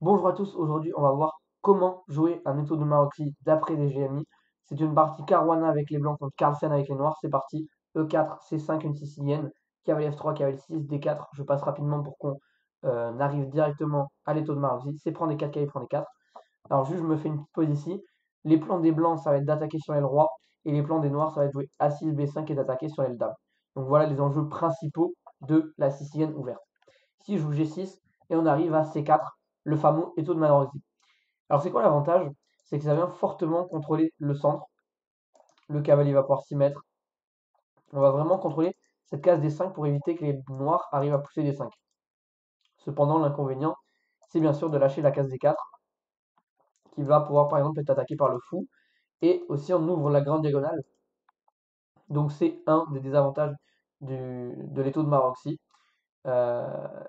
Bonjour à tous, aujourd'hui on va voir comment jouer un étau de Maroxy d'après les GMI. C'est une partie Caruana avec les blancs contre Carlsen avec les noirs. C'est parti. E4, C5, une sicilienne. Cavalier F3, cavalier 6, D4. Je passe rapidement pour qu'on arrive directement à l'étau de Maroxy. C'est prendre D4, cavalier prend D4. Alors juste je me fais une petite pause ici. Les plans des blancs ça va être d'attaquer sur l'aile roi. Et les plans des noirs ça va être jouer A6, B5 et d'attaquer sur l'aile dame. Donc voilà les enjeux principaux de la sicilienne ouverte. Ici, je joue G6 et on arrive à C4, le fameux étau de Marosi. Alors, c'est quoi l'avantage? C'est que ça vient fortement contrôler le centre. Le cavalier va pouvoir s'y mettre. On va vraiment contrôler cette case des 5 pour éviter que les noirs arrivent à pousser des 5. Cependant, l'inconvénient, c'est bien sûr de lâcher la case des 4 qui va pouvoir par exemple être attaquée par le fou. Et aussi, on ouvre la grande diagonale. Donc, c'est un des désavantages de l'étau de Maroxy. Euh,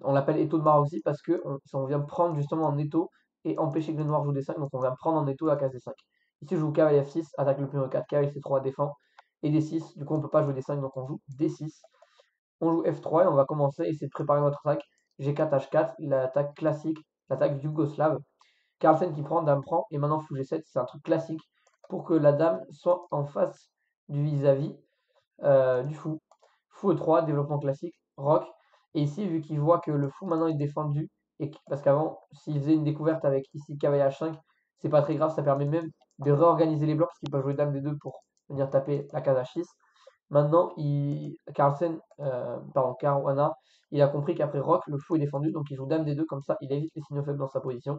on l'appelle étau de Maroxy parce que on vient prendre justement en étau et empêcher que les noirs jouent des 5. Donc on vient prendre en étau la case des 5. Ici je joue cavalier F6, attaque le pion E4, cavalier C3 défend et D6. Du coup on peut pas jouer des 5 donc on joue D6. On joue F3 et on va commencer à essayer de préparer notre attaque. G4 H4, l'attaque classique, l'attaque yougoslave. Carlsen qui prend, dame prend et maintenant fou G7, c'est un truc classique pour que la dame soit en face du vis-à-vis du fou. Fou E3, développement classique, rock. Et ici, vu qu'il voit que le fou maintenant est défendu, parce qu'avant, s'il faisait une découverte avec ici cavalier H5, c'est pas très grave, ça permet même de réorganiser les blocs, parce qu'il peut jouer dame D2 pour venir taper la case H6. Maintenant, Caruana, il a compris qu'après rock, le fou est défendu, donc il joue dame D2, comme ça, il évite les signaux faibles dans sa position,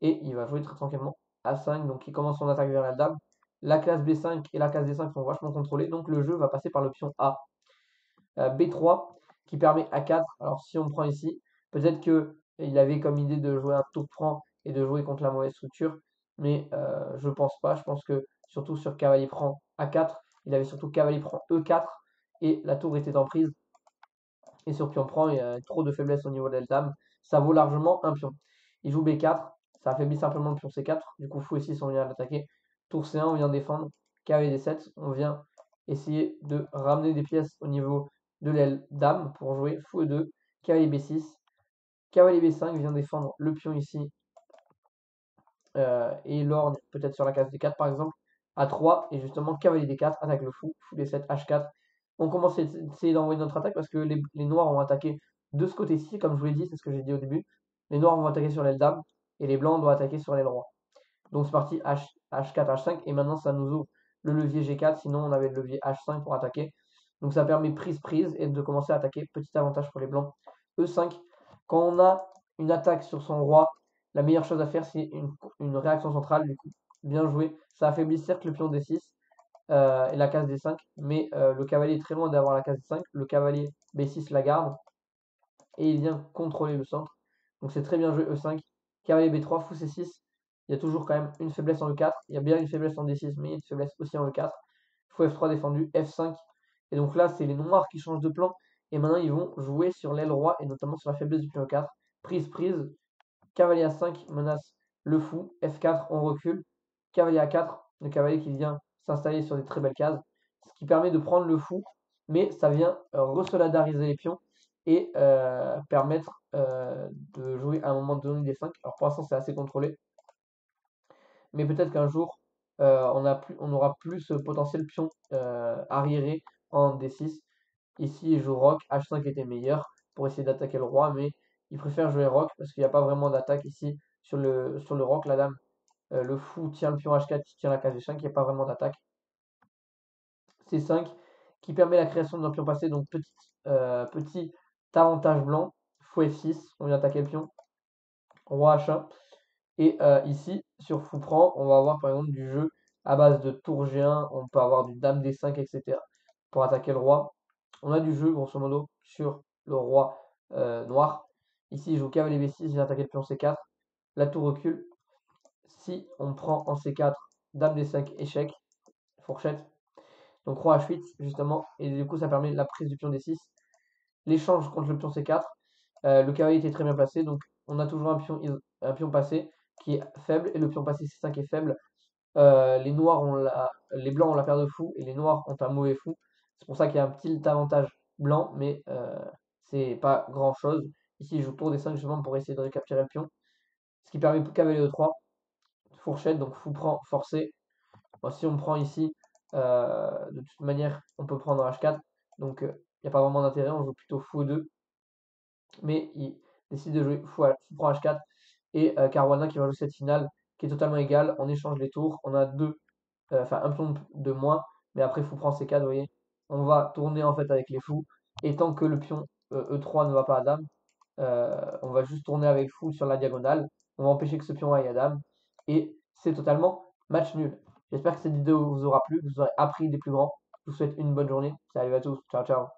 et il va jouer très tranquillement A5, donc il commence son attaque vers la dame. La case B5 et la case D5 sont vachement contrôlées, donc le jeu va passer par l'option A. B3 qui permet A4. Alors si on prend ici, peut-être qu'il avait comme idée de jouer un tour franc et de jouer contre la mauvaise structure, mais je pense pas. Je pense que surtout sur cavalier prend A4, il avait surtout cavalier prend E4 et la tour était en prise. Et sur pion prend, il y a trop de faiblesse au niveau de la dame. Ça vaut largement un pion. Il joue B4, ça affaiblit simplement le pion C4. Du coup, fou E6, on vient l'attaquer. Tour C1, on vient défendre. Cavalier D7, on vient essayer de ramener des pièces au niveau de l'aile dame pour jouer fou E2. Cavalier B6. Cavalier B5 vient défendre le pion ici. Et l'orne peut-être sur la case D4 par exemple. A3 et justement cavalier D4, attaque le fou. Fou D7, H4. On commence à essayer d'envoyer notre attaque parce que les noirs vont attaquer de ce côté-ci, comme je vous l'ai dit, c'est ce que j'ai dit au début. Les noirs vont attaquer sur l'aile dame et les blancs doivent attaquer sur l'aile roi. Donc c'est parti, H4, H5, et maintenant ça nous ouvre le levier G4, sinon on avait le levier H5 pour attaquer. Donc ça permet prise et de commencer à attaquer. Petit avantage pour les blancs. E5, quand on a une attaque sur son roi, la meilleure chose à faire c'est une réaction centrale, du coup, bien joué. Ça affaiblit certes le pion D6 et la case D5, mais le cavalier est très loin d'avoir la case D5. Le cavalier B6 la garde et il vient contrôler le centre. Donc c'est très bien joué E5. Cavalier B3, fou C6. Il y a toujours quand même une faiblesse en E4. Il y a bien une faiblesse en D6, mais il y a une faiblesse aussi en E4. Fou F3 défendu, F5. Et donc là, c'est les noirs qui changent de plan. Et maintenant, ils vont jouer sur l'aile roi et notamment sur la faiblesse du pion E4. Prise. Cavalier A5 menace le fou. F4, on recule. Cavalier A4, le cavalier qui vient s'installer sur des très belles cases. Ce qui permet de prendre le fou, mais ça vient resoladariser les pions et permettre de jouer à un moment donné des 5. Alors pour l'instant, c'est assez contrôlé, mais peut-être qu'un jour, on aura plus ce potentiel pion arriéré en D6. Ici, il joue roc, H5 était meilleur pour essayer d'attaquer le roi, mais il préfère jouer roc parce qu'il n'y a pas vraiment d'attaque ici sur le roc. La dame, le fou tient le pion H4, qui tient la case G5, il n'y a pas vraiment d'attaque. C5 qui permet la création d'un pion passé, donc petit avantage blanc. Fou F6, on vient attaquer le pion. Roi H1. Et ici, sur fou prend, on va avoir par exemple du jeu à base de tour G1, on peut avoir du dame D5, etc. pour attaquer le roi. On a du jeu, grosso modo, sur le roi noir. Ici, il joue cavalier B6, j'ai attaqué le pion C4. La tour recule. Si on prend en C4, dame D5, échec, fourchette. Donc roi H8, justement, et du coup, ça permet la prise du pion D6. L'échange contre le pion C4. Le cavalier était très bien placé, donc on a toujours un pion passé qui est faible et le pion passé C5 est faible. Les blancs ont la paire de fous et les noirs ont un mauvais fou. C'est pour ça qu'il y a un petit avantage blanc, mais c'est pas grand chose. Ici, je joue tour des 5 justement pour essayer de récupérer le pion. ce qui permet cavalier E3, fourchette, donc fou prend forcé. Bon, si on prend ici, de toute manière, on peut prendre H4, donc il n'y a pas vraiment d'intérêt, on joue plutôt fou E2, mais il décide de jouer fou prend H4, et Caruana qui va jouer cette finale, qui est totalement égale, on échange les tours, on a enfin un pion de moins, mais après fou prend C4, vous voyez, on va tourner en fait avec les fous, et tant que le pion E3 ne va pas à dame, on va juste tourner avec fou sur la diagonale, on va empêcher que ce pion aille à dame, et c'est totalement match nul. J'espère que cette vidéo vous aura plu, que vous aurez appris des plus grands. Je vous souhaite une bonne journée. Salut à tous, ciao ciao.